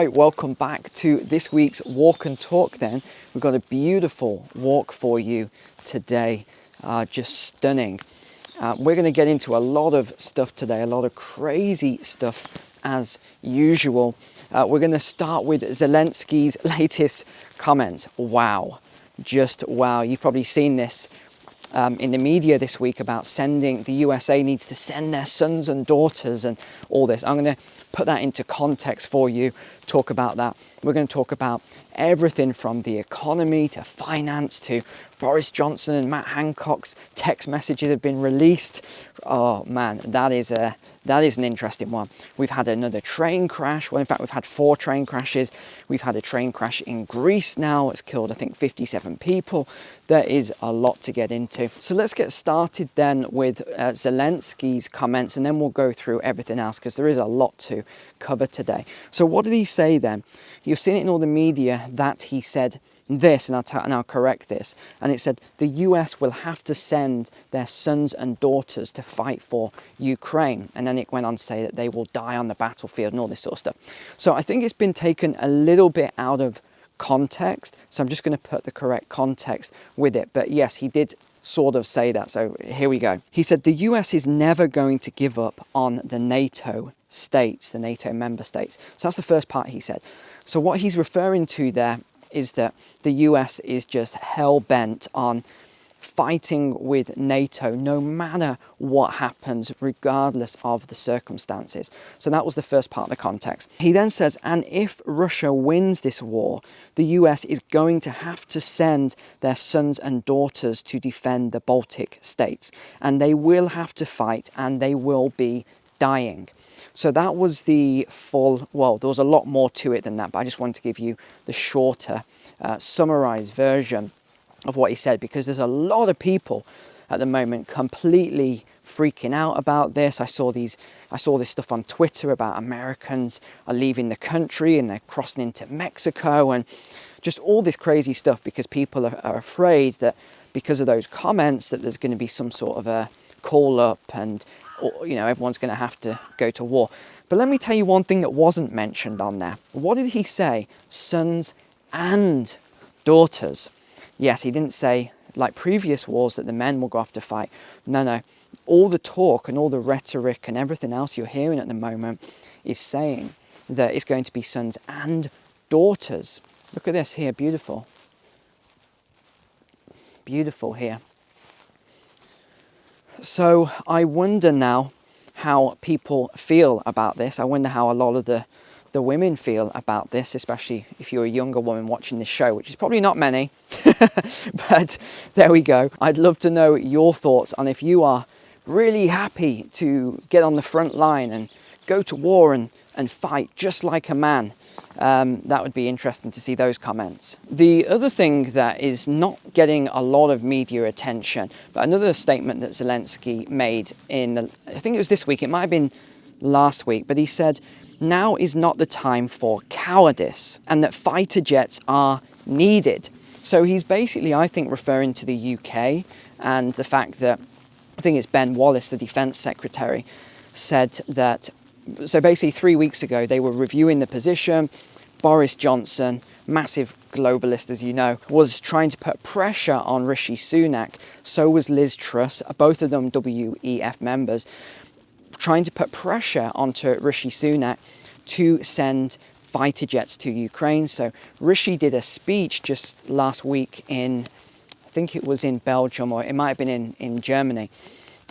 right, welcome back to this week's walk and talk then. We've got a beautiful walk for you today, just stunning. We're going to get into a lot of stuff today, a lot of crazy stuff as usual. We're going to start with Zelensky's latest comments. Wow, just wow. You've probably seen this in the media this week about the USA needs to send their sons and daughters and all this. I'm going to put that into context for you, talk about that. We're going to talk about everything from the economy to finance to Boris Johnson and Matt Hancock's text messages have been released. Oh man, that is an interesting one. We've had another train crash. Well, in fact, we've had 4 train crashes. We've had a train crash in Greece now. It's killed, I think, 57 people. There is a lot to get into. So let's get started then with Zelensky's comments, and then we'll go through everything else because there is a lot to cover today. So what did he say then? You've seen it in all the media that he said this, and I'll correct this. And it said the US will have to send their sons and daughters to fight for Ukraine. And then it went on to say that they will die on the battlefield and all this sort of stuff. So I think it's been taken a little bit out of context. So I'm just going to put the correct context with it. But yes, he did sort of say that. So here we go. He said the US is never going to give up on the NATO states, the NATO member states. So that's the first part he said. So what he's referring to there is that the US is just hell-bent on fighting with NATO no matter what happens, regardless of the circumstances. So that was the first part of the context. He then says, and if Russia wins this war, the US is going to have to send their sons and daughters to defend the Baltic states. And they will have to fight and they will be dying. So that was the full, well, there was a lot more to it than that, but I just wanted to give you the shorter, summarized version of what he said, because there's a lot of people at the moment completely freaking out about this. I saw this stuff on Twitter about Americans are leaving the country and they're crossing into Mexico and just all this crazy stuff because people are afraid that because of those comments that there's going to be some sort of a call up and everyone's going to have to go to war. But let me tell you one thing that wasn't mentioned on there. What did he say? Sons and daughters. Yes, he didn't say, like previous wars, that the men will go off to fight. No. All the talk and all the rhetoric and everything else you're hearing at the moment is saying that it's going to be sons and daughters. Look at this here, beautiful. Beautiful here. So I wonder now how people feel about this. I wonder how a lot of the women feel about this, especially if you're a younger woman watching this show, which is probably not many, but there we go. I'd love to know your thoughts on if you are really happy to get on the front line and go to war and fight just like a man. That would be interesting to see those comments. The other thing that is not getting a lot of media attention, but another statement that Zelensky made I think it was this week, it might have been last week, but he said, now is not the time for cowardice and that fighter jets are needed. So he's basically, I think, referring to the UK and the fact that, I think it's Ben Wallace, the Defence Secretary, said that, so basically 3 weeks ago, they were reviewing the position. Boris Johnson, massive globalist, as you know, was trying to put pressure on Rishi Sunak. So was Liz Truss, both of them WEF members, trying to put pressure onto Rishi Sunak to send fighter jets to Ukraine. So Rishi did a speech just last week I think it was in Belgium, or it might have been in Germany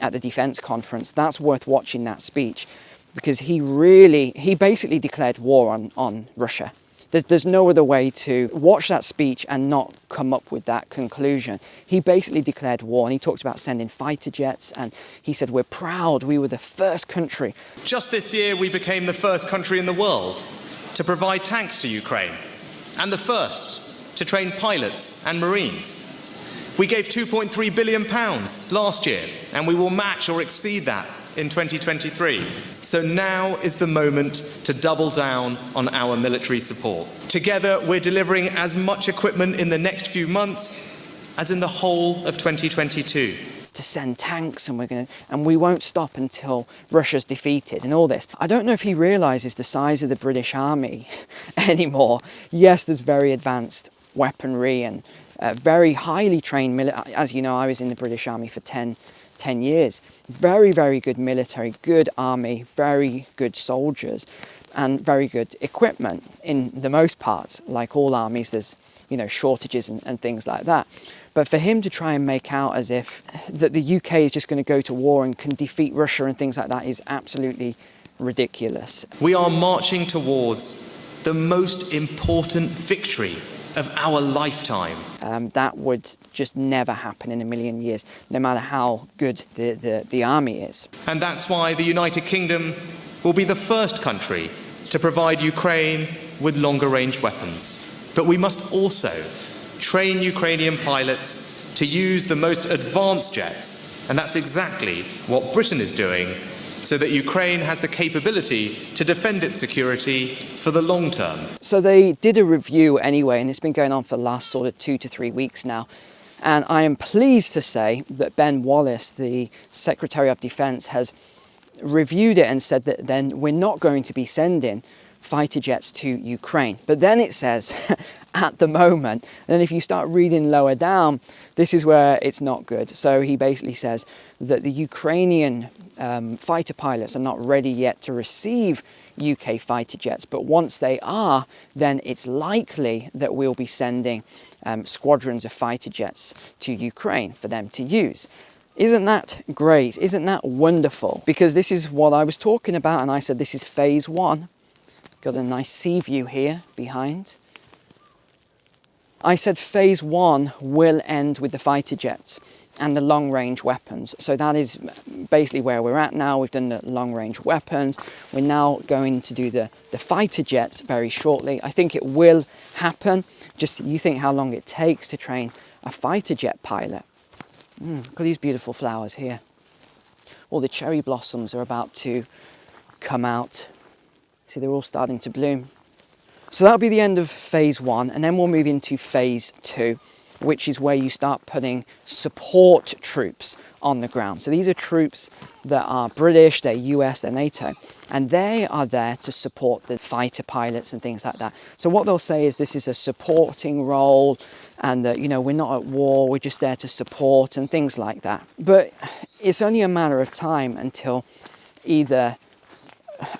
at the defense conference. That's worth watching, that speech, because he basically declared war on Russia. There's no other way to watch that speech and not come up with that conclusion. He basically declared war, and he talked about sending fighter jets, and he said, we're proud, we were the first country. Just this year, we became the first country in the world to provide tanks to Ukraine, and the first to train pilots and Marines. We gave £2.3 billion last year, and we will match or exceed that in 2023. So now is the moment to double down on our military support. Together, we're delivering as much equipment in the next few months as in the whole of 2022. to send tanks, and we won't stop until Russia's defeated and all this. I don't know if he realizes the size of the British army anymore. Yes, there's very advanced weaponry and very highly trained military. As you know, I was in the British Army for 10 years. Very, very good military, good army, very good soldiers, and very good equipment in the most parts. Like all armies, there's, you know, shortages and things like that. But for him to try and make out as if that the UK is just going to go to war and can defeat Russia and things like that is absolutely ridiculous. We are marching towards the most important victory of our lifetime. That would just never happen in a million years, no matter how good the army is. And that's why the United Kingdom will be the first country to provide Ukraine with longer range weapons. But we must also train Ukrainian pilots to use the most advanced jets. And that's exactly what Britain is doing, so that Ukraine has the capability to defend its security for the long term. So they did a review anyway, and it's been going on for the last sort of 2 to 3 weeks now. And I am pleased to say that Ben Wallace, the Secretary of Defense, has reviewed it and said that then we're not going to be sending fighter jets to Ukraine. But then it says at the moment, and then if you start reading lower down, this is where it's not good. So he basically says that the Ukrainian fighter pilots are not ready yet to receive UK fighter jets, but once they are, then it's likely that we'll be sending squadrons of fighter jets to Ukraine for them to use. Isn't that great? Isn't that wonderful? Because this is what I was talking about, and I said this is phase 1. It's got a nice sea view here behind. I said phase 1 will end with the fighter jets and the long-range weapons. So that is basically where we're at now. We've done the long-range weapons. We're now going to do the fighter jets very shortly. I think it will happen. Just you think how long it takes to train a fighter jet pilot. Look at these beautiful flowers here. All the cherry blossoms are about to come out. See, they're all starting to bloom. So that'll be the end of phase 1, and then we'll move into phase 2, which is where you start putting support troops on the ground. So these are troops that are British, they're US, they're NATO, and they are there to support the fighter pilots and things like that. So what they'll say is this is a supporting role, and that, you know, we're not at war, we're just there to support and things like that. But it's only a matter of time until either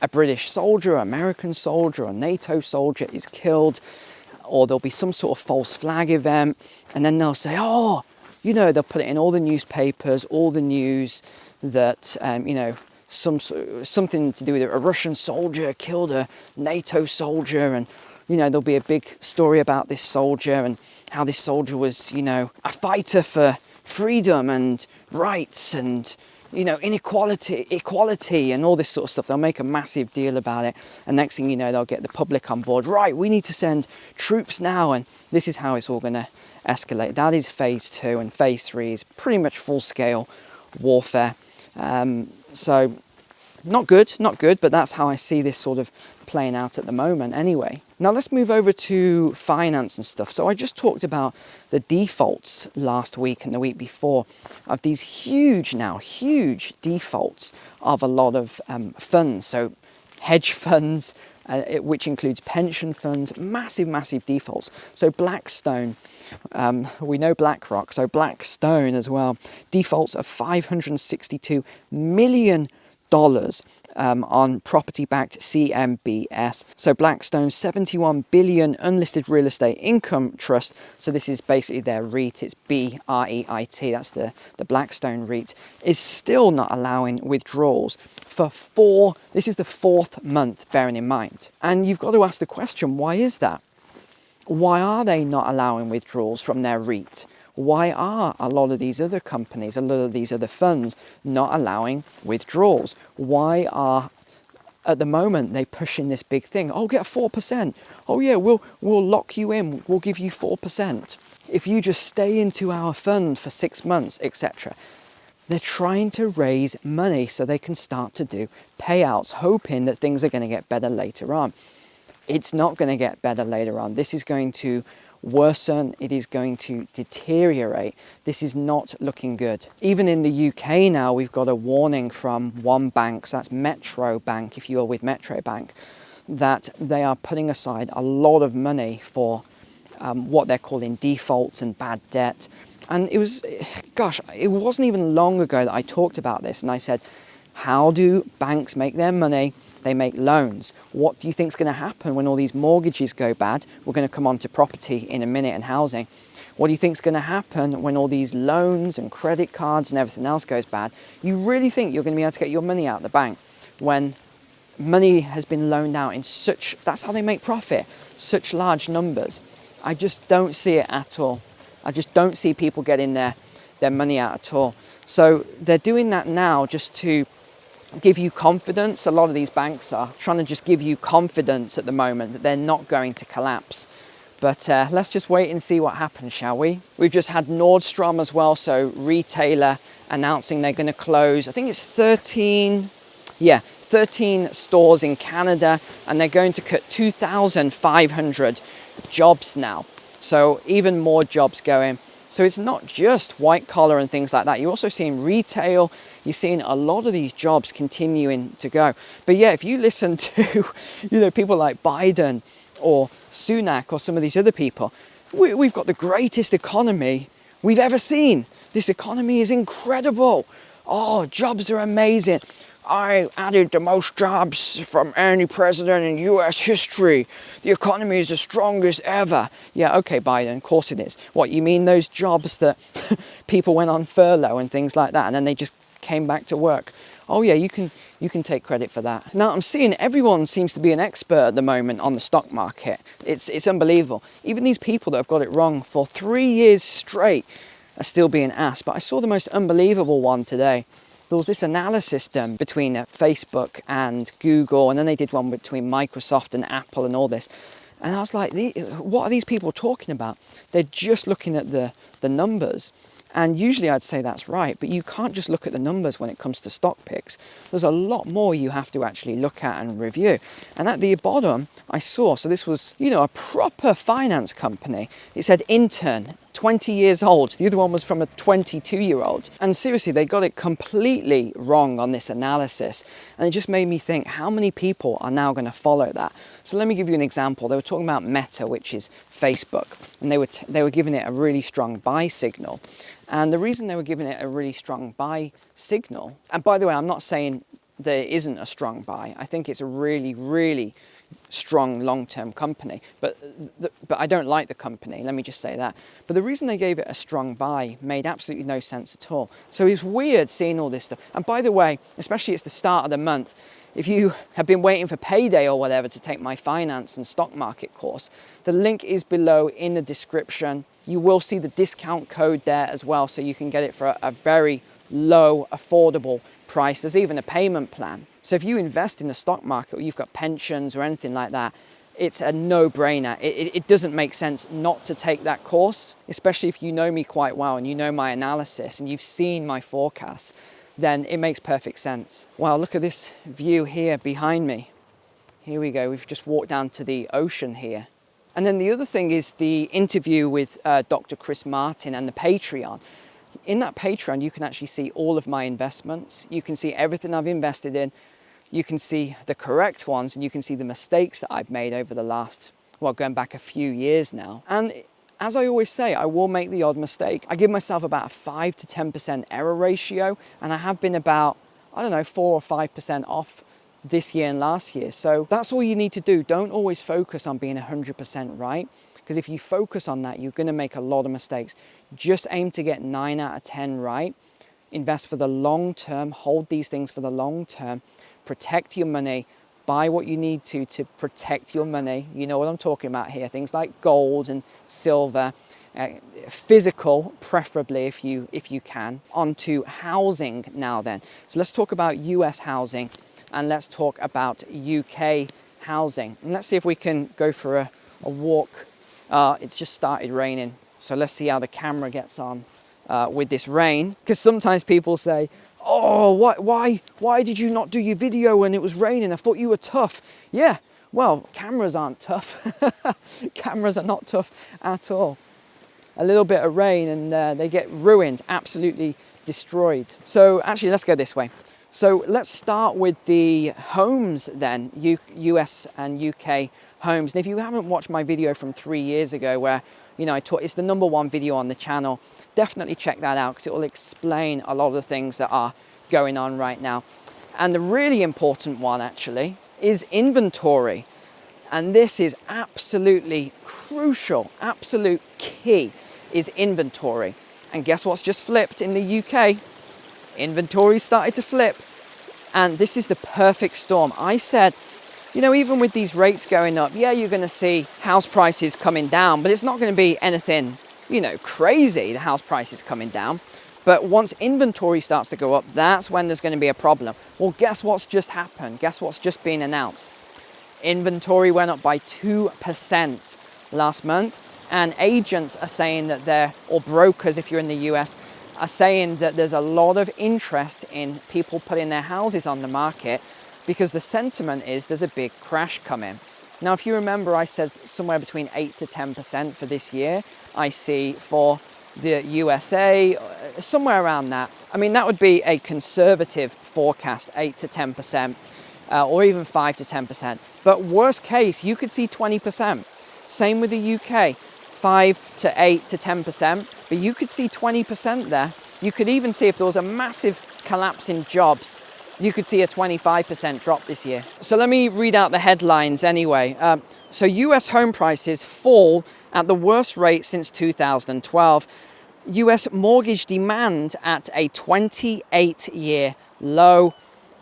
a British soldier, American soldier, or NATO soldier is killed, or there'll be some sort of false flag event, and then they'll say, oh, you know, they'll put it in all the newspapers, all the news that, you know, something to do with it. A Russian soldier killed a NATO soldier, and, you know, there'll be a big story about this soldier and how this soldier was, you know, a fighter for freedom and rights and, you know, equality and all this sort of stuff. They'll make a massive deal about it, and next thing you know, they'll get the public on board. Right, we need to send troops now, and this is how it's all going to escalate. That is phase 2, and phase 3 is pretty much full-scale warfare. So not good, but that's how I see this sort of playing out at the moment anyway. Now let's move over to finance and stuff. So I just talked about the defaults last week and the week before of these huge defaults of a lot of funds. So hedge funds, which includes pension funds, massive defaults. So Blackstone, we know BlackRock, so Blackstone as well, defaults of $562 million on property-backed CMBS. So Blackstone's 71 billion unlisted real estate income trust, so this is basically their REIT, it's BREIT, that's the Blackstone REIT, is still not allowing withdrawals for this is the 4th month, bearing in mind. And you've got to ask the question, why is that? Why are they not allowing withdrawals from their REIT? Why are a lot of these other companies, a lot of these other funds not allowing withdrawals? Why are, at the moment, they pushing this big thing? Oh, get 4%. Oh yeah, we'll lock you in. We'll give you 4%. If you just stay into our fund for 6 months, etc. They're trying to raise money so they can start to do payouts, hoping that things are going to get better later on. It's not going to get better later on. This is going to worsen, it is going to deteriorate. This is not looking good. Even in the UK now, we've got a warning from one bank, so that's Metro Bank, if you're with Metro Bank, that they are putting aside a lot of money for what they're calling defaults and bad debt. And it was, gosh, it wasn't even long ago that I talked about this, and I said, how do banks make their money? They make loans. What do you think is going to happen when all these mortgages go bad? We're going to come on to property in a minute and housing. What do you think is going to happen when all these loans and credit cards and everything else goes bad? You really think you're going to be able to get your money out of the bank when money has been loaned out in such, that's how they make profit, such large numbers? I just don't see it at all. I just don't see people getting their money out at all. So they're doing that now just to give you confidence. A lot of these banks are trying to just give you confidence at the moment that they're not going to collapse. But let's just wait and see what happens, shall we? We've just had Nordstrom as well, so retailer announcing they're going to close, I think it's 13 stores in Canada, and they're going to cut 2,500 jobs now. So even more jobs going. So it's not just white collar and things like that. You're also seeing retail. You're seeing a lot of these jobs continuing to go. But yeah, if you listen to, people like Biden or Sunak or some of these other people, we've got the greatest economy we've ever seen. This economy is incredible. Oh, jobs are amazing. I added the most jobs from any president in US history. The economy is the strongest ever. Yeah, okay, Biden, of course it is. What, you mean those jobs that people went on furlough and things like that, and then they just came back to work? Oh yeah, you can take credit for that. Now I'm seeing everyone seems to be an expert at the moment on the stock market. It's unbelievable. Even these people that have got it wrong for 3 years straight are still being asked. But I saw the most unbelievable one today. There was this analysis done between Facebook and Google, and then they did one between Microsoft and Apple and all this. And I was like, what are these people talking about? They're just looking at the numbers. And usually I'd say that's right, but you can't just look at the numbers when it comes to stock picks. There's a lot more you have to actually look at and review. And at the bottom, I saw, so this was, a proper finance company. It said intern, 20 years old. The other one was from a 22-year-old. And seriously, they got it completely wrong on this analysis. And it just made me think, how many people are now going to follow that? So let me give you an example. They were talking about Meta, which is Facebook, and they were giving it a really strong buy signal. And the reason they were giving it a really strong buy signal, and by the way, I'm not saying there isn't a strong buy. I think it's a really, really strong long-term company, but I don't like the company, let me just say that. But the reason they gave it a strong buy made absolutely no sense at all. So it's weird seeing all this stuff. And by the way, especially it's the start of the month, if you have been waiting for payday or whatever to take my finance and stock market course, the link is below in the description. You will see the discount code there as well, so you can get it for a very low, affordable price. There's even a payment plan. So if you invest in the stock market, or you've got pensions or anything like that, it's a no-brainer. It doesn't make sense not to take that course, especially if you know me quite well and you know my analysis and you've seen my forecasts, then it makes perfect sense. Wow, look at this view here behind me. Here we go, we've just walked down to the ocean here. And then the other thing is the interview with Dr. Chris Martin and the Patreon. In that Patreon, you can actually see all of my investments. You can see everything I've invested in. You can see the correct ones, and you can see the mistakes that I've made over the last, going back a few years now. And as I always say, I will make the odd mistake. I give myself about a 5 to 10% error ratio, and I have been about, 4 or 5% off this year and last year. So that's all you need to do. Don't always focus on being 100% right, because if you focus on that, you're going to make a lot of mistakes. Just aim to get 9 out of 10 right. Invest for the long term, hold these things for the long term, protect your money, buy what you need to protect your money. You know what I'm talking about here, things like gold and silver, physical, preferably if you can. On to housing now then. So let's talk about US housing and let's talk about UK housing. And let's see if we can go for a walk. It's just started raining, so let's see how the camera gets on with this rain. Because sometimes people say, oh, why did you not do your video when it was raining? I thought you were tough. Yeah, Well, cameras aren't tough. Cameras are not tough at all. A little bit of rain and they get ruined, absolutely destroyed. So actually, let's go this way. So let's start with the homes then, US and UK homes. And if you haven't watched my video from 3 years ago where, you know, it's the #1 video on the channel, definitely check that out because it will explain a lot of the things that are going on right now. And the really important one actually is inventory. And this is absolutely crucial, absolute key is inventory. And guess what's just flipped in the UK? Inventory started to flip. And this is the perfect storm. I said, you know, even with these rates going up, yeah, you're going to see house prices coming down, but it's not going to be anything, you know, crazy, the house prices coming down. But once inventory starts to go up, that's when there's going to be a problem. Well, guess what's just happened? Guess what's just been announced? Inventory went up by 2% last month. And agents are saying that or brokers, if you're in the US, are saying that there's a lot of interest in people putting their houses on the market because the sentiment is there's a big crash coming. Now, if you remember, I said somewhere between 8 to 10% for this year, I see for the USA, somewhere around that. I mean, that would be a conservative forecast, 8 to 10%, or even 5 to 10%. But worst case, you could see 20%. Same with the UK. 5 to 8 to 10%, but you could see 20% there. You could even see if there was a massive collapse in jobs, you could see a 25% drop this year. So let me read out the headlines anyway. So US home prices fall at the worst rate since 2012. US mortgage demand at a 28-year low.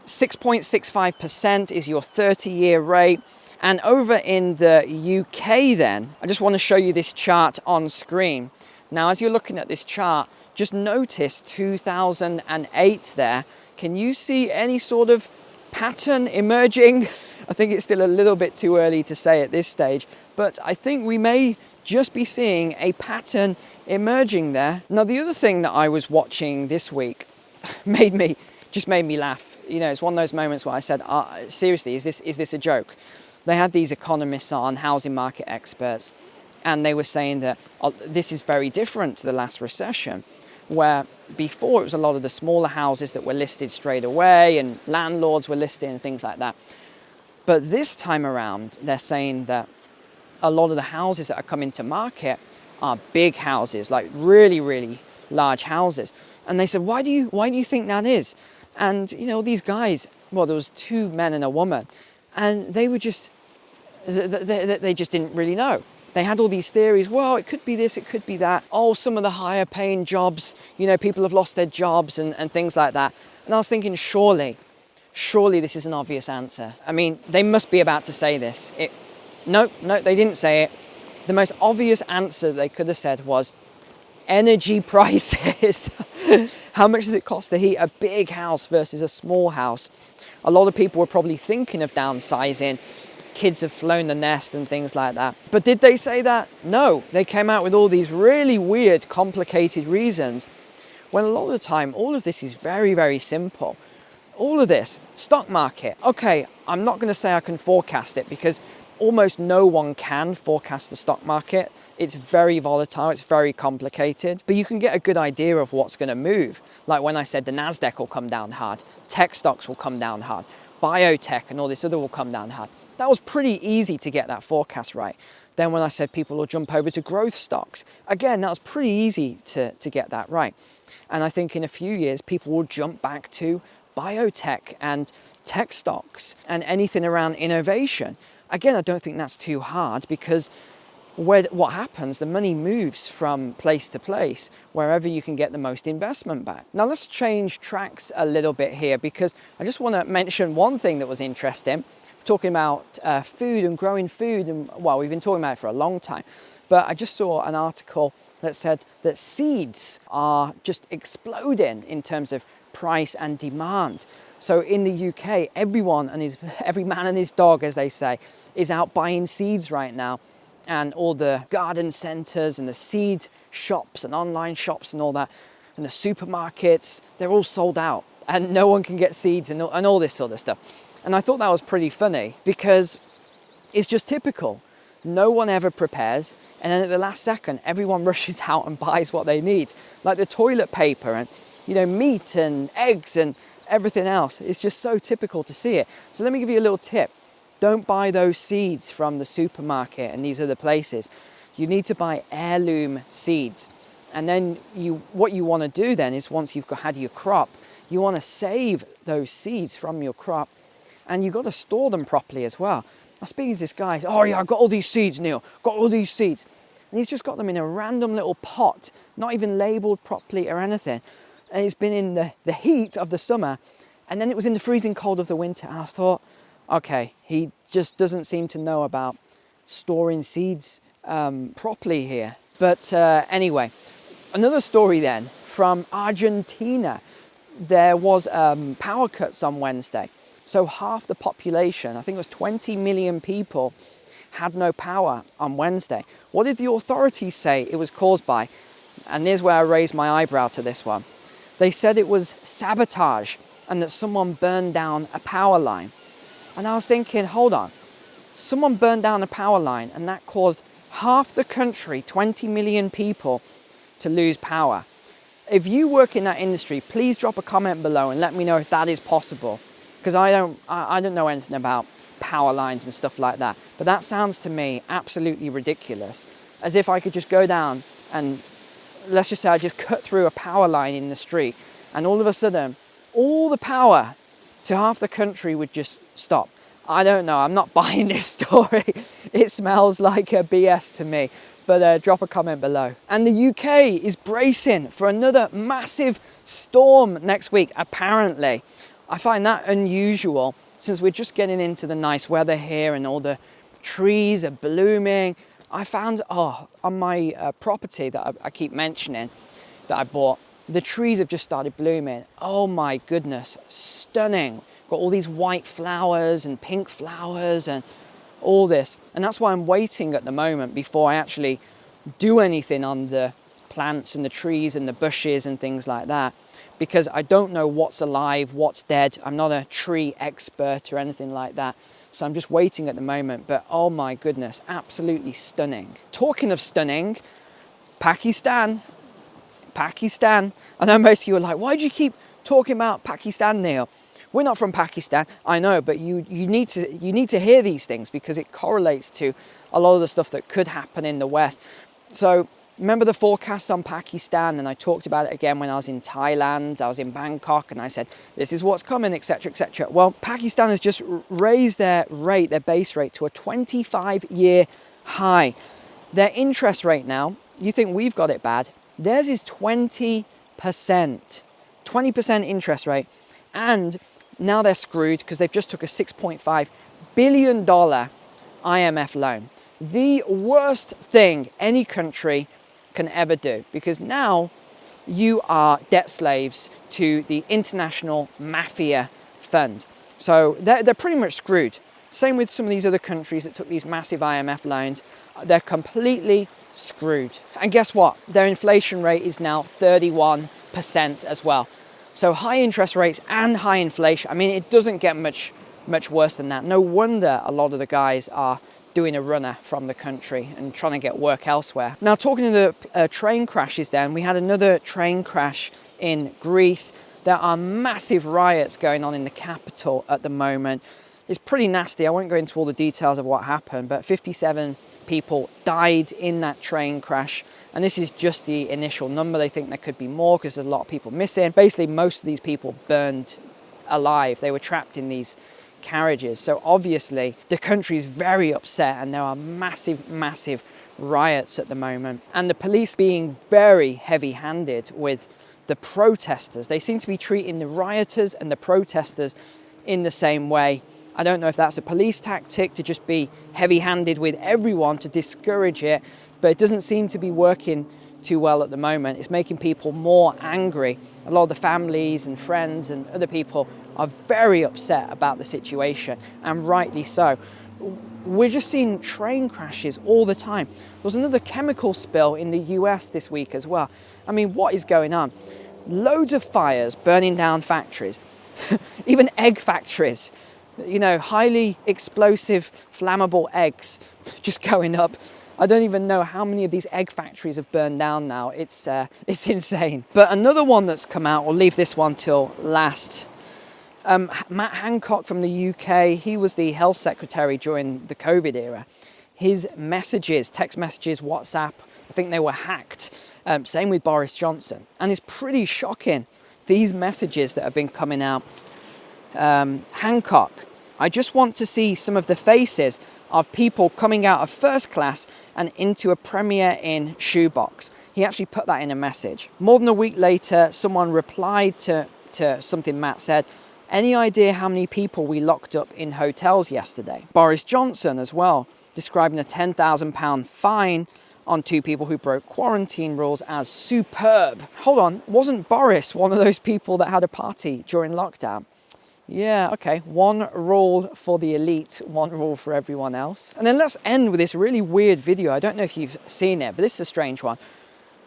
6.65% is your 30-year rate. And over in the UK then, I just want to show you this chart on screen. Now, as you're looking at this chart, just notice 2008 there. Can you see any sort of pattern emerging? I think it's still a little bit too early to say at this stage, but I think we may just be seeing a pattern emerging there. Now, the other thing that I was watching this week made me laugh. You know, it's one of those moments where I said, seriously, is this a joke? They had these economists on, housing market experts, and they were saying that this is very different to the last recession, where before it was a lot of the smaller houses that were listed straight away and landlords were listing and things like that. But this time around, they're saying that a lot of the houses that are coming to market are big houses, like really, really large houses. And they said, why do you think that is? And, you know, these guys, well, there was 2 men and a woman, and they just didn't really know. They had all these theories. Well, it could be this, it could be that. Oh, some of the higher paying jobs, you know, people have lost their jobs and things like that. And I was thinking, surely this is an obvious answer. I mean, they must be about to say this. No, they didn't say it. The most obvious answer they could have said was energy prices. How much does it cost to heat a big house versus a small house? A lot of people were probably thinking of downsizing. Kids have flown the nest and things like that. But did they say that? No, they came out with all these really weird, complicated reasons, when a lot of the time, all of this is very, very simple. All of this, stock market. Okay, I'm not going to say I can forecast it because almost no one can forecast the stock market. It's very volatile, it's very complicated, but you can get a good idea of what's going to move. Like when I said the NASDAQ will come down hard, tech stocks will come down hard, biotech and all this other will come down hard. That was pretty easy to get that forecast right. Then when I said people will jump over to growth stocks, again, that was pretty easy to get that right. And I think in a few years, people will jump back to biotech and tech stocks and anything around innovation. Again, I don't think that's too hard because what happens, the money moves from place to place, wherever you can get the most investment back. Now let's change tracks a little bit here because I just want to mention one thing that was interesting. Talking about food and growing food, and well, we've been talking about it for a long time, but I just saw an article that said that seeds are just exploding in terms of price and demand. So in the UK, every man and his dog, as they say, is out buying seeds right now. And all the garden centres and the seed shops and online shops and all that, and the supermarkets, they're all sold out and no one can get seeds and all this sort of stuff. And I thought that was pretty funny because It's just typical. No one ever prepares, and then at the last second, everyone rushes out and buys what they need. Like the toilet paper and, you know, meat and eggs and everything else. It's just so typical to see it. So let me give you a little tip. Don't buy those seeds from the supermarket and these other places. You need to buy heirloom seeds. And then what you want to do then is, once you've had your crop, you want to save those seeds from your crop, and you've got to store them properly as well. I was speaking to this guy, oh yeah, I've got all these seeds, Neil, got all these seeds. And he's just got them in a random little pot, not even labeled properly or anything. And it's been in the heat of the summer, and then it was in the freezing cold of the winter. And I thought, okay, he just doesn't seem to know about storing seeds properly here. But anyway, another story then from Argentina. There was power cuts on Wednesday. So half the population, I think it was 20 million people, had no power on Wednesday. What did the authorities say it was caused by? And here's where I raised my eyebrow to this one. They said it was sabotage and that someone burned down a power line. And I was thinking, hold on, someone burned down a power line and that caused half the country, 20 million people, to lose power. If you work in that industry, please drop a comment below and let me know if that is possible. Because I don't know anything about power lines and stuff like that. But that sounds to me absolutely ridiculous. As if I could just go down and, let's just say I just cut through a power line in the street, and all of a sudden, all the power to half the country would just stop. I don't know, I'm not buying this story. It smells like a BS to me. But drop a comment below. And the UK is bracing for another massive storm next week, apparently. I find that unusual, since we're just getting into the nice weather here and all the trees are blooming. I found, on my property that I keep mentioning that I bought, the trees have just started blooming. Oh my goodness, stunning. Got all these white flowers and pink flowers and all this. And that's why I'm waiting at the moment before I actually do anything on the plants and the trees and the bushes and things like that, because I don't know what's alive, what's dead. I'm not a tree expert or anything like that. So I'm just waiting at the moment, but oh my goodness, absolutely stunning. Talking of stunning, Pakistan. I know most of you are like, why do you keep talking about Pakistan, Neil? We're not from Pakistan, I know, but you need to hear these things because it correlates to a lot of the stuff that could happen in the West. So remember the forecasts on Pakistan, and I talked about it again when I was in Thailand, I was in Bangkok, and I said, this is what's coming, etc., etc. Well, Pakistan has just raised their base rate to a 25-year high. Their interest rate now, you think we've got it bad, theirs is 20%. 20% interest rate. And now they're screwed because they've just took a $6.5 billion IMF loan. The worst thing any country can ever do, because now you are debt slaves to the International Mafia Fund. So they're pretty much screwed. Same with some of these other countries that took these massive IMF loans. They're completely screwed. And guess what? Their inflation rate is now 31% as well. So high interest rates and high inflation. I mean, it doesn't get much worse than that. No wonder a lot of the guys are doing a runner from the country and trying to get work elsewhere. Now, talking to the train crashes then, we had another train crash in Greece. There are massive riots going on in the capital at the moment. It's pretty nasty. I won't go into all the details of what happened, but 57 people died in that train crash. And this is just the initial number. They think there could be more because there's a lot of people missing. Basically, most of these people burned alive. They were trapped in these carriages. So obviously the country is very upset, and there are massive riots at the moment. And the police being very heavy-handed with the protesters. They seem to be treating the rioters and the protesters in the same way. I don't know if that's a police tactic to just be heavy-handed with everyone to discourage it, but it doesn't seem to be working too well at the moment. It's making people more angry. A lot of the families and friends and other people are very upset about the situation, and rightly so. We're just seeing train crashes all the time. There was another chemical spill in the US this week as well. I mean, what is going on? Loads of fires burning down factories, even egg factories. you know, highly explosive, flammable eggs just going up. I don't even know how many of these egg factories have burned down now. It's insane. But another one that's come out, we'll leave this one till last. Matt Hancock from the UK, he was the health secretary during the COVID era. His messages, text messages, WhatsApp, I think they were hacked. Same with Boris Johnson. And it's pretty shocking, these messages that have been coming out. Hancock, I just want to see some of the faces of people coming out of first class and into a Premier Inn shoebox. He actually put that in a message. More than a week later, someone replied to something Matt said. Any idea how many people we locked up in hotels yesterday? Boris Johnson as well, describing a £10,000 fine on 2 people who broke quarantine rules as superb. Hold on, wasn't Boris one of those people that had a party during lockdown? Yeah, okay, 1 rule for the elite, 1 rule for everyone else. And then let's end with this really weird video. I don't know if you've seen it, but this is a strange one.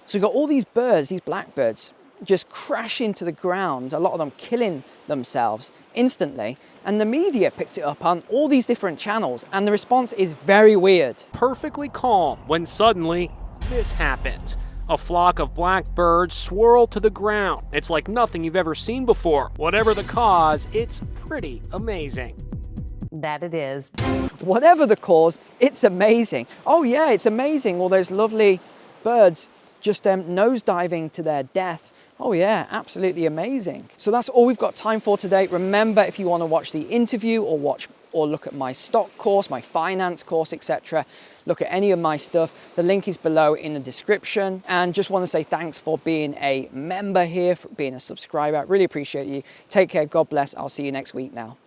So we've got all these birds, these blackbirds, just crash into the ground, a lot of them killing themselves instantly. And the media picked it up on all these different channels, and the response is very weird. Perfectly calm when suddenly this happens. A flock of blackbirds swirl to the ground. It's like nothing you've ever seen before. Whatever the cause, it's pretty amazing. That it is. Whatever the cause, it's amazing. Oh yeah, it's amazing. All those lovely birds just nosediving to their death. Oh yeah, absolutely amazing. So that's all we've got time for today. Remember, if you want to watch the interview or look at my stock course, my finance course, etc., look at any of my stuff, the link is below in the description. And just want to say thanks for being a member here, for being a subscriber. I really appreciate you. Take care, God bless. I'll see you next week now.